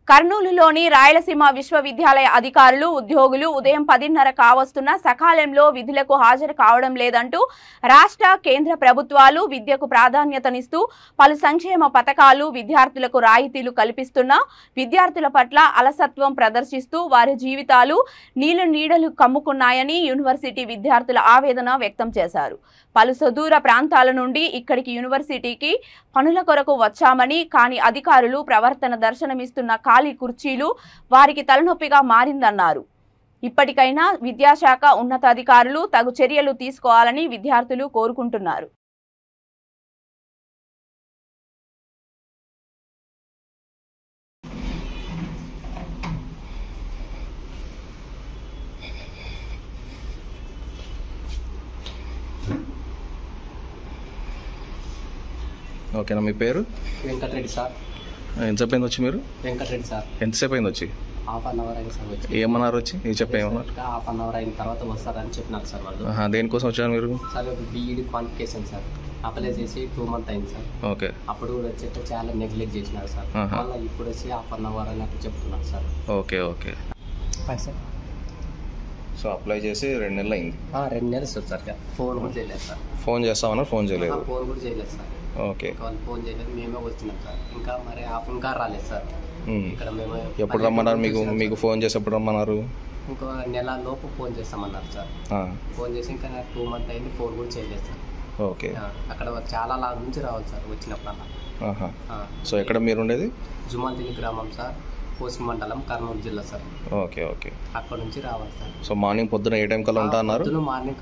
కర్నూలులోని రాయలసీమ విశ్వవిద్యాలయ అధికారులు ఉద్యోగులు ఉదయం 10:30 కావస్తున్న సకాలంలో విధులకు హాజరు కావడం లేదంటూ రాష్ట్ర కేంద్ర ప్రభుత్వాలు విద్యకు ప్రాధాన్యతనిస్తూ పలు సంక్షేమ పథకాలు విద్యార్థులకు రాయితీలు కల్పిస్తున్నా విద్యార్థుల పట్ల అలసత్వం ప్రదర్శిస్తూ వారి జీవితాలు నీడలు కమ్ముకున్నాయని యూనివర్సిటీ విద్యార్థుల ఆవేదన వ్యక్తం చేశారు. పలు సుదూర ప్రాంతాల నుండి ఇక్కడికి యూనివర్సిటీకి పనుల కొరకు వచ్చామని కానీ అధికారులు ప్రవర్తన దర్శనమిస్తున్న ఖాళీ కుర్చీలు వారికి తలనొప్పిగా మారిందన్నారు. ఇప్పటికైనా విద్యాశాఖ ఉన్నతాధికారులు తగు చర్యలు తీసుకోవాలని విద్యార్థులు కోరుకుంటున్నారు. ఓకేనా, మీ పేరు? వెంకటరెడ్డి సార్. ఎంతసేపు అయింది వచ్చి మీరు? వెంకటరెడ్డి సార్. ఎంతసేపు అయింది వచ్చి? హాఫ్ అన్ అవర్ అయింది సార్. వచ్చి ఏమన్నారు? వచ్చి నేను చెప్పేమన్నారు? హాఫ్ అన్ అవర్ అయిన తర్వాత వస్తారని చెప్పినారు సార్ వాళ్ళు. దేనికోసం వచ్చారు మీరు? Sir BEd qualification sir apply చేసి 2 months అయింది సార్. ఓకే. అప్పుడు కూడా వచ్చి చాలా నెగ్లెక్ట్ చేసినారు సార్. మళ్ళీ ఇప్పుడు వచ్చి హాఫ్ అన్ అవర్ అన్నట్టు చెప్తున్నారు sir. Okay okay sir. So apply చేసి 2 నెలలు అయింది. 2 నెలలు సార్. ఫోన్ కూడా చేయలేదు సార్. ఫోన్ చేస్తామన్నా ఫోన్ చేయలేదు? ఫోన్ కూడా చేయలేదు సార్. ఓకే. వాళ్ళు ఫోన్ చేయలేదు, మేమే వచ్చినాం సార్. ఇంకా మరి ఇంకా రాలేదు సార్. ఇక్కడ మేము ఎప్పుడు రమ్మన్నారు? మీకు ఫోన్ చేసి ఎప్పుడు రమ్మన్నారు? ఇంకో నెల లోపు ఫోన్ చేస్తామన్నారు సార్. ఫోన్ చేసి ఇంకా 2 months అయింది, ఫోన్ కూడా చేయలేదు సార్. ఓకే. అక్కడ చాలా లాభ నుంచి రావాలి సార్ వచ్చినప్పుడల్లా. సో ఎక్కడ మీరు ఉండేది? జుమాంతిని గ్రామం సార్, పోస్ట్ మండలం, కర్నూలు జిల్లా సార్. Okay okay. అక్కడ నుంచి రావాలి సార్. సో మార్నింగ్ పొద్దున ఏ టైం కల్లా ఉంటా అన్నారు? మార్నింగ్